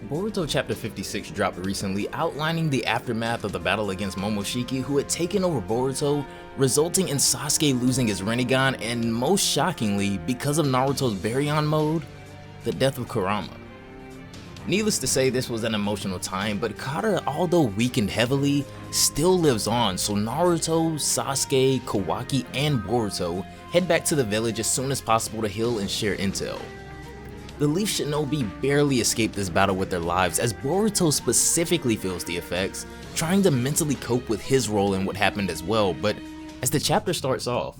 Boruto chapter 56 dropped recently, outlining the aftermath of the battle against Momoshiki, who had taken over Boruto, resulting in Sasuke losing his Rinnegan, and most shockingly, because of Naruto's Baryon mode, the death of Kurama. Needless to say, this was an emotional time, but Kara, although weakened heavily, still lives on, so Naruto, Sasuke, Kawaki, and Boruto head back to the village as soon as possible to heal and share intel. The Leaf Shinobi barely escaped this battle with their lives, as Boruto specifically feels the effects, trying to mentally cope with his role in what happened as well. But as the chapter starts off,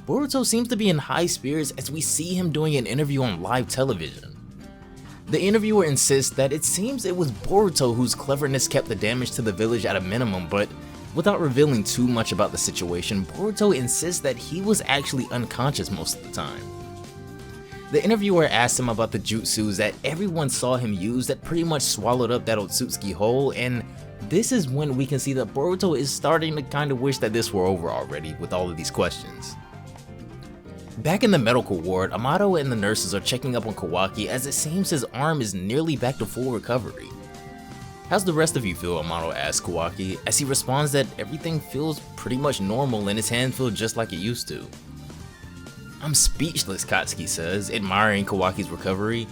Boruto seems to be in high spirits as we see him doing an interview on live television. The interviewer insists that it seems it was Boruto whose cleverness kept the damage to the village at a minimum, but without revealing too much about the situation, Boruto insists that he was actually unconscious most of the time. The interviewer asks him about the jutsus that everyone saw him use that pretty much swallowed up that Otsutsuki whole, and this is when we can see that Boruto is starting to kind of wish that this were over already with all of these questions. Back in the medical ward, Amato and the nurses are checking up on Kawaki as it seems his arm is nearly back to full recovery. "How's the rest of you feel?" Amato asks Kawaki, as he responds that everything feels pretty much normal and his hand feels just like it used to. "I'm speechless," Katsuki says, admiring Kawaki's recovery.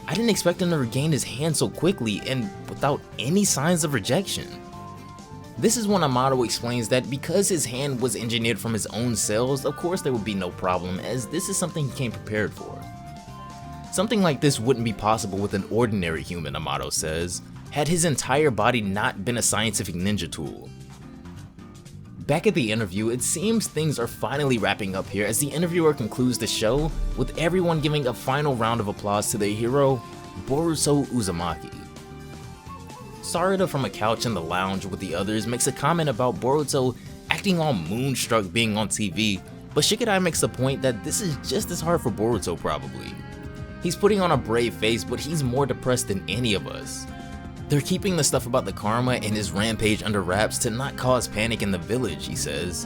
"I didn't expect him to regain his hand so quickly and without any signs of rejection." This is when Amato explains that because his hand was engineered from his own cells, of course there would be no problem, as this is something he came prepared for. Something like this wouldn't be possible with an ordinary human, Amato says, had his entire body not been a scientific ninja tool. Back at the interview, it seems things are finally wrapping up here as the interviewer concludes the show with everyone giving a final round of applause to their hero, Boruto Uzumaki. Sarada from a couch in the lounge with the others makes a comment about Boruto acting all moonstruck being on TV, but Shikadai makes the point that this is just as hard for Boruto probably. He's putting on a brave face, but he's more depressed than any of us. They're keeping the stuff about the karma and his rampage under wraps to not cause panic in the village, he says.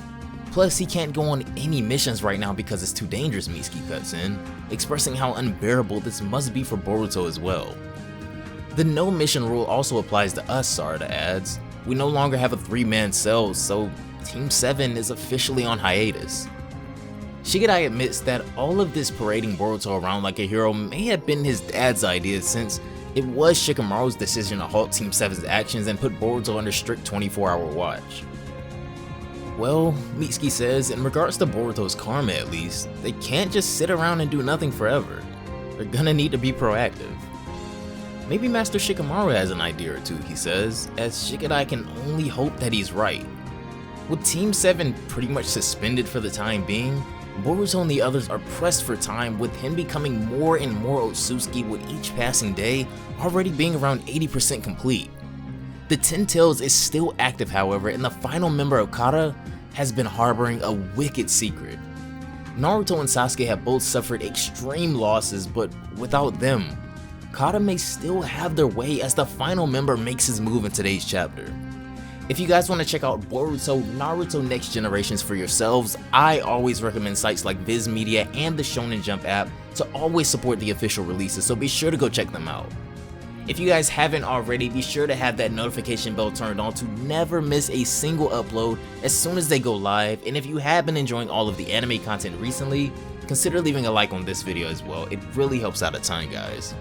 Plus, he can't go on any missions right now because it's too dangerous, Mitsuki cuts in, expressing how unbearable this must be for Boruto as well. The no mission rule also applies to us, Sarada adds. We no longer have a 3-man cell, so Team 7 is officially on hiatus. Shikadai admits that all of this parading Boruto around like a hero may have been his dad's idea, since it was Shikamaru's decision to halt Team 7's actions and put Boruto under strict 24-hour watch. Well, Mitsuki says, in regards to Boruto's karma at least, they can't just sit around and do nothing forever. They're gonna need to be proactive. Maybe Master Shikamaru has an idea or two, he says, as Shikadai can only hope that he's right. With Team 7 pretty much suspended for the time being, Boruto and the others are pressed for time, with him becoming more and more Otsutsuki with each passing day, already being around 80% complete. The Ten Tails is still active, however, and the final member of Kara has been harboring a wicked secret. Naruto and Sasuke have both suffered extreme losses, but without them, Kara may still have their way as the final member makes his move in today's chapter. If you guys want to check out Boruto, Naruto Next Generations for yourselves, I always recommend sites like Viz Media and the Shonen Jump app to always support the official releases, so be sure to go check them out. If you guys haven't already, be sure to have that notification bell turned on to never miss a single upload as soon as they go live, and if you have been enjoying all of the anime content recently, consider leaving a like on this video as well. It really helps out a ton, guys.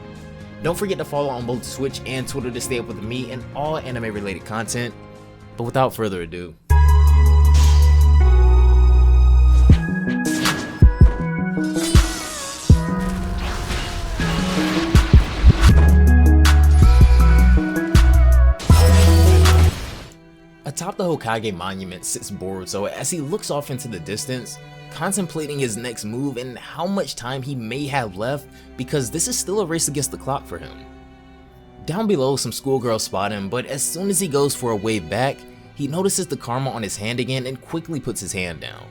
Don't forget to follow on both Twitch and Twitter to stay up with me and all anime related content. But without further ado, atop the Hokage monument sits Boruto as he looks off into the distance, contemplating his next move and how much time he may have left, because this is still a race against the clock for him. Down below, some schoolgirls spot him, but as soon as he goes for a wave back, he notices the karma on his hand again and quickly puts his hand down.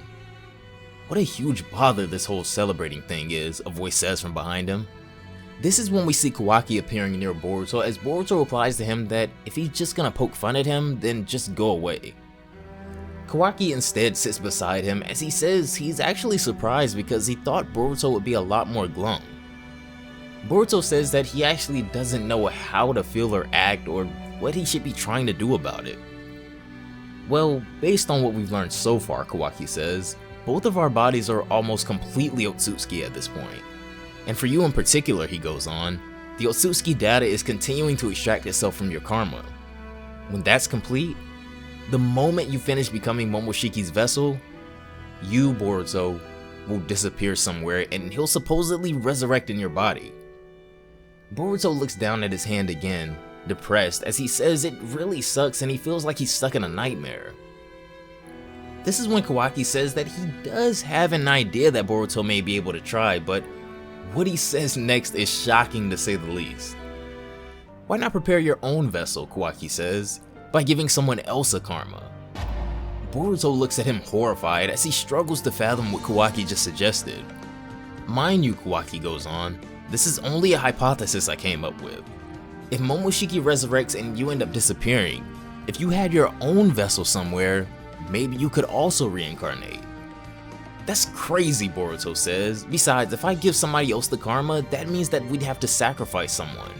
What a huge bother this whole celebrating thing is, a voice says from behind him. This is when we see Kawaki appearing near Boruto, as Boruto replies to him that if he's just gonna poke fun at him, then just go away. Kawaki instead sits beside him as he says he's actually surprised because he thought Boruto would be a lot more glum. Boruto says that he actually doesn't know how to feel or act or what he should be trying to do about it. Well, based on what we've learned so far, Kawaki says, both of our bodies are almost completely Otsutsuki at this point. And for you in particular, he goes on, the Otsutsuki data is continuing to extract itself from your karma. When that's complete, the moment you finish becoming Momoshiki's vessel, you, Boruto, will disappear somewhere and he'll supposedly resurrect in your body. Boruto looks down at his hand again, depressed, as he says it really sucks and he feels like he's stuck in a nightmare. This is when Kawaki says that he does have an idea that Boruto may be able to try, but what he says next is shocking to say the least. Why not prepare your own vessel, Kawaki says, by giving someone else a karma? Boruto looks at him horrified as he struggles to fathom what Kawaki just suggested. Mind you, Kawaki goes on, this is only a hypothesis I came up with. If Momoshiki resurrects and you end up disappearing, if you had your own vessel somewhere, maybe you could also reincarnate. That's crazy, Boruto says. Besides, if I give somebody else the karma, that means that we'd have to sacrifice someone.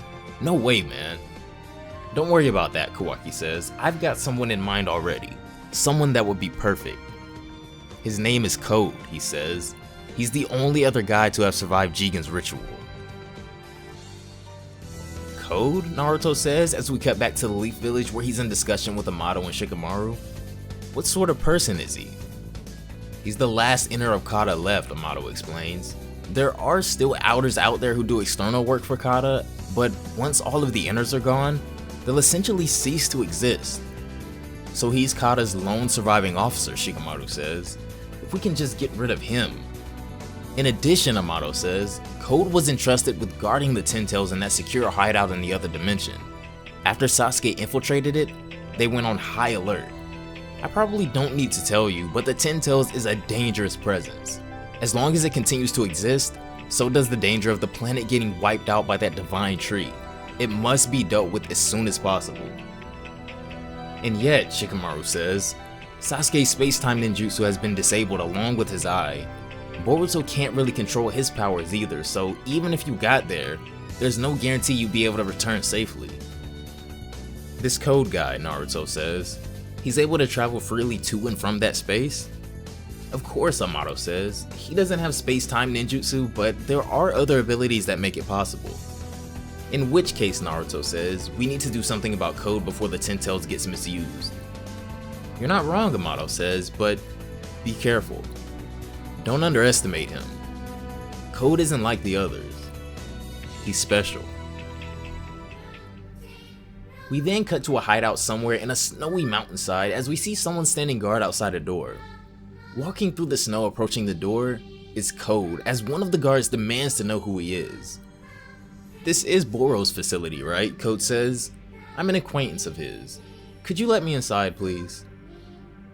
No way, man. Don't worry about that, Kawaki says. I've got someone in mind already. Someone that would be perfect. His name is Code, he says. He's the only other guy to have survived Jigen's ritual. Code? Naruto says as we cut back to the Leaf Village where he's in discussion with Amato and Shikamaru. What sort of person is he? He's the last inner of Kata left, Amato explains. There are still outers out there who do external work for Kata, but once all of the inners are gone, they'll essentially cease to exist. So he's Kata's lone surviving officer, Shikamaru says. If we can just get rid of him. In addition, Amato says, Code was entrusted with guarding the Ten Tails in that secure hideout in the other dimension. After Sasuke infiltrated it, they went on high alert. I probably don't need to tell you, but the Ten Tails is a dangerous presence. As long as it continues to exist, so does the danger of the planet getting wiped out by that divine tree. It must be dealt with as soon as possible. And yet, Shikamaru says, Sasuke's space-time ninjutsu has been disabled along with his eye. Boruto can't really control his powers either, so even if you got there, there's no guarantee you'd be able to return safely. This Code guy, Naruto says, he's able to travel freely to and from that space? Of course, Amato says, he doesn't have space-time ninjutsu, but there are other abilities that make it possible. In which case, Naruto says, we need to do something about Code before the Ten Tails gets misused. You're not wrong, Amato says, but be careful. Don't underestimate him. Code isn't like the others. He's special. We then cut to a hideout somewhere in a snowy mountainside as we see someone standing guard outside a door. Walking through the snow approaching the door is Code, as one of the guards demands to know who he is. This is Boro's facility, right? Code says. I'm an acquaintance of his. Could you let me inside, please?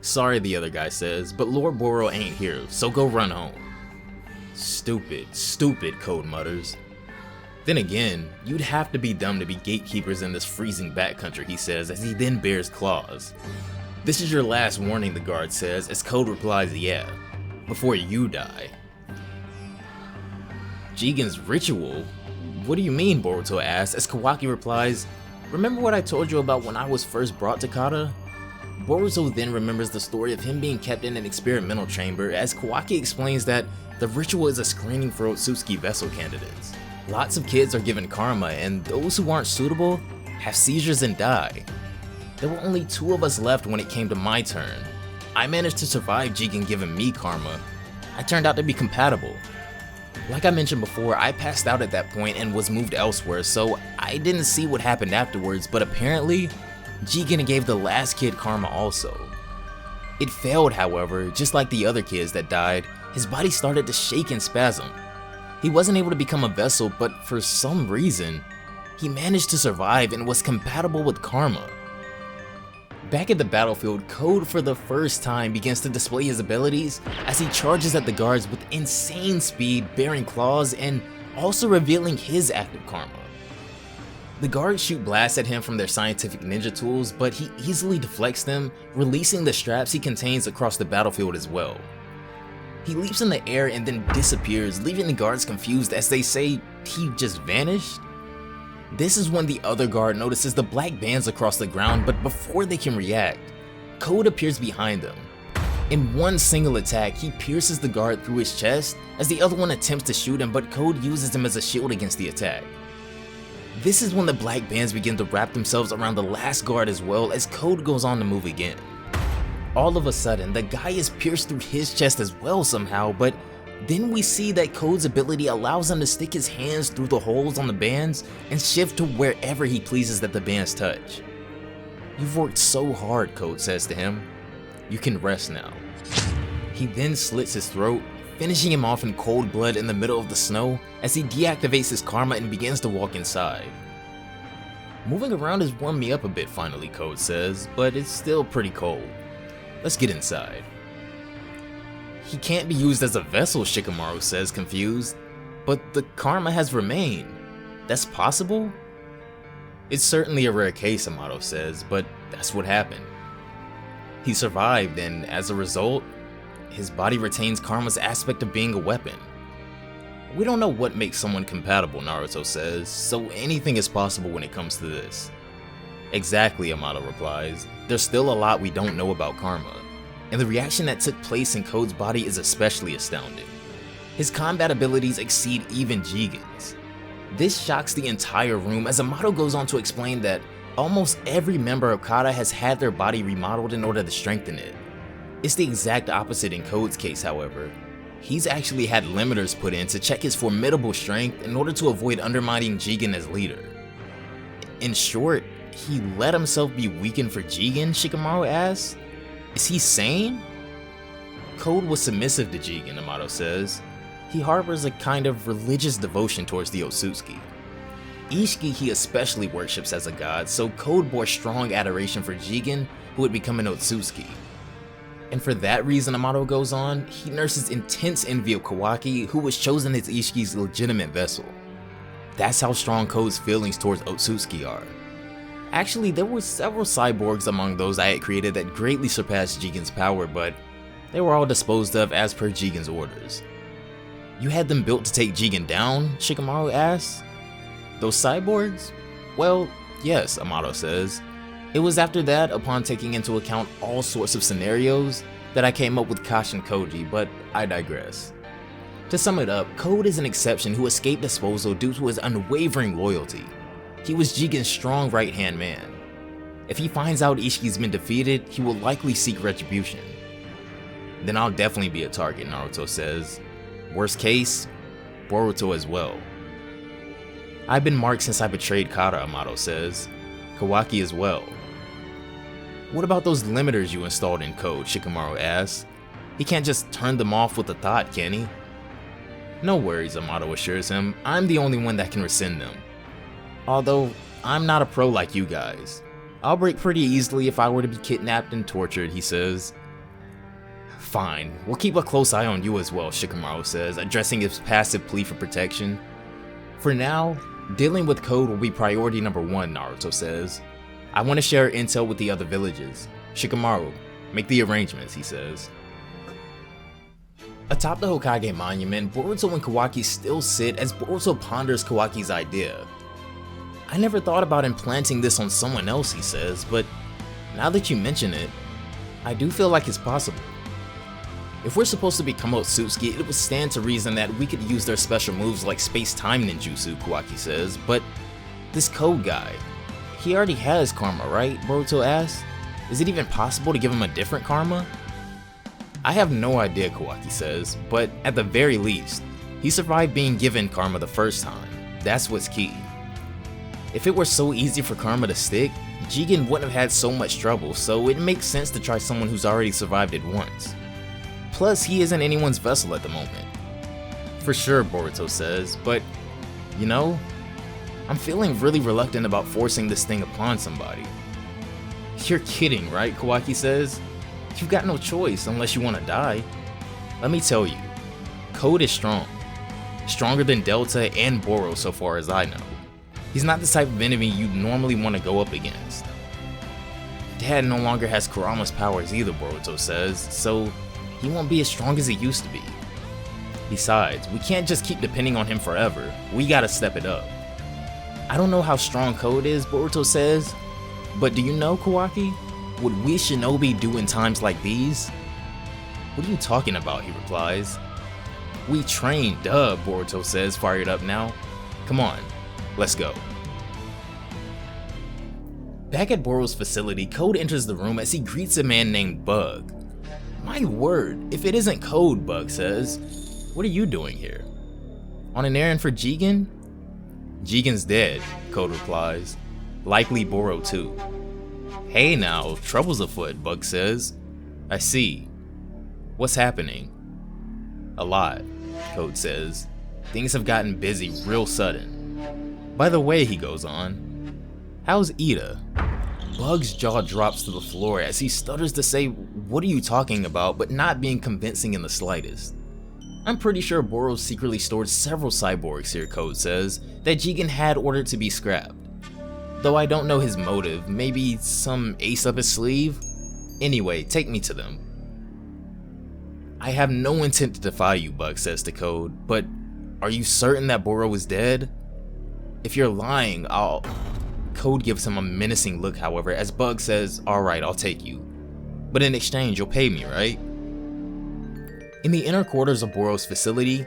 Sorry, the other guy says, but Lord Boro ain't here, so go run home. Stupid, stupid, Code mutters. Then again, you'd have to be dumb to be gatekeepers in this freezing backcountry, he says as he then bares claws. This is your last warning, the guard says, as Code replies yeah, before you die. Jigen's ritual? What do you mean, Boruto asks, as Kawaki replies, remember what I told you about when I was first brought to Kata? Boruto then remembers the story of him being kept in an experimental chamber as Kawaki explains that the ritual is a screening for Otsutsuki vessel candidates. Lots of kids are given karma and those who aren't suitable have seizures and die. There were only 2 of us left when it came to my turn. I managed to survive Jigen giving me karma. I turned out to be compatible. Like I mentioned before, I passed out at that point and was moved elsewhere, so I didn't see what happened afterwards, but apparently, Jigen gave the last kid karma also. It failed, however. Just like the other kids that died, his body started to shake and spasm. He wasn't able to become a vessel, but for some reason, he managed to survive and was compatible with karma. Back at the battlefield, Code for the first time begins to display his abilities as he charges at the guards with insane speed, bearing claws, and also revealing his active karma. The guards shoot blasts at him from their scientific ninja tools, but he easily deflects them, releasing the straps he contains across the battlefield as well. He leaps in the air and then disappears, leaving the guards confused as they say he just vanished. This is when the other guard notices the black bands across the ground, but before they can react, Code appears behind them. In one single attack, he pierces the guard through his chest as the other one attempts to shoot him, but Code uses him as a shield against the attack. This is when the black bands begin to wrap themselves around the last guard as well as Code goes on to move again. All of a sudden, the guy is pierced through his chest as well somehow, but then we see that Code's ability allows him to stick his hands through the holes on the bands and shift to wherever he pleases that the bands touch. "You've worked so hard," Code says to him. "You can rest now." He then slits his throat, finishing him off in cold blood in the middle of the snow as he deactivates his karma and begins to walk inside. "Moving around has warmed me up a bit finally," Code says, "but it's still pretty cold. Let's get inside." "He can't be used as a vessel," Shikamaru says, confused. "But the karma has remained. That's possible?" "It's certainly a rare case," Amato says, "but that's what happened. He survived, and as a result, his body retains karma's aspect of being a weapon. We don't know what makes someone compatible," Naruto says, "so anything is possible when it comes to this." "Exactly," Amato replies. "There's still a lot we don't know about karma, and the reaction that took place in Code's body is especially astounding. His combat abilities exceed even Jigen's." This shocks the entire room as Amato goes on to explain that almost every member of Kata has had their body remodeled in order to strengthen it. It's the exact opposite in Code's case, however. He's actually had limiters put in to check his formidable strength in order to avoid undermining Jigen as leader. In short, he let himself be weakened for Jigen, Shikamaru asks? Is he sane? Code was submissive to Jigen, Amato says. He harbors a kind of religious devotion towards the Otsutsuki. Ishiki he especially worships as a god, so Code bore strong adoration for Jigen, who would become an Otsutsuki. And for that reason, Amato goes on, he nurses intense envy of Kawaki, who was chosen as Ishiki's legitimate vessel. That's how strong Code's feelings towards Otsutsuki are. Actually, there were several cyborgs among those I had created that greatly surpassed Jigen's power, but they were all disposed of as per Jigen's orders. "You had them built to take Jigen down?" Shikamaru asks. "Those cyborgs? Well, yes," Amato says. "It was after that, upon taking into account all sorts of scenarios, that I came up with Kashin Koji, but I digress. To sum it up, Code is an exception who escaped disposal due to his unwavering loyalty. He was Jigen's strong right-hand man. If he finds out Ishiki's been defeated, he will likely seek retribution. Then I'll definitely be a target," Naruto says. "Worst case, Boruto as well." "I've been marked since I betrayed Kata," Amato says. "Kawaki as well." "What about those limiters you installed in Code?" Shikamaru asks. "He can't just turn them off with a thought, can he?" "No worries," Amato assures him. "I'm the only one that can rescind them. Although, I'm not a pro like you guys. I'll break pretty easily if I were to be kidnapped and tortured," he says. "Fine, we'll keep a close eye on you as well," Shikamaru says, addressing his passive plea for protection. "For now, dealing with Code will be priority number 1, Naruto says. I want to share intel with the other villages. Shikamaru, make the arrangements," he says. Atop the Hokage monument, Boruto and Kawaki still sit as Boruto ponders Kawaki's idea. "I never thought about implanting this on someone else," he says, "but now that you mention it, I do feel like it's possible. If we're supposed to become Otsutsuki, it would stand to reason that we could use their special moves like space-time ninjutsu," Kawaki says, "but this Code guy, he already has karma, right?" Boruto asks. "Is it even possible to give him a different karma?" "I have no idea," Kawaki says, "but at the very least, he survived being given karma the first time. That's what's key. If it were so easy for karma to stick, Jigen wouldn't have had so much trouble, so it makes sense to try someone who's already survived it once. Plus, he isn't anyone's vessel at the moment." "For sure," Boruto says, "but, you know, I'm feeling really reluctant about forcing this thing upon somebody." "You're kidding, right?" Kawaki says. "You've got no choice unless you want to die. Let me tell you, Code is strong. Stronger than Delta and Boro so far as I know. He's not the type of enemy you'd normally want to go up against. Dad no longer has Kurama's powers either," Boruto says, "so he won't be as strong as he used to be. Besides, we can't just keep depending on him forever, we gotta step it up. I don't know how strong Code is, Boruto says, but do you know, Kawaki? What we shinobi do in times like these? What are you talking about, he replies. We train, duh, Boruto says, fired up now. Come on, let's go. Back at Boro's facility, Code enters the room as he greets a man named Bug. My word, if it isn't Code, Bug says. What are you doing here? On an errand for Jigen? Jigen's dead, Code replies. Likely Boro too. Hey now, trouble's afoot, Bug says. I see. What's happening? A lot, Code says. Things have gotten busy real sudden. By the way, he goes on, how's Ida? Bug's jaw drops to the floor as he stutters to say, what are you talking about, but not being convincing in the slightest. I'm pretty sure Boro secretly stored several cyborgs here, Code says, that Jigen had ordered to be scrapped. Though I don't know his motive, maybe some ace up his sleeve? Anyway, take me to them. I have no intent to defy you, Bug says to Code, but are you certain that Boro is dead? If you're lying, I'll... Code gives him a menacing look, however, as Bug says, alright, I'll take you. But in exchange, you'll pay me, right? In the inner quarters of Boro's facility,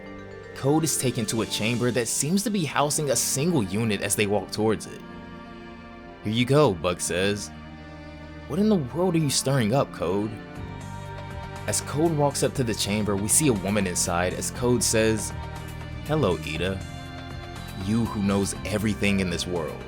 Code is taken to a chamber that seems to be housing a single unit as they walk towards it. Here you go, Bug says. What in the world are you stirring up, Code? As Code walks up to the chamber, we see a woman inside as Code says, hello, Ida. You who knows everything in this world.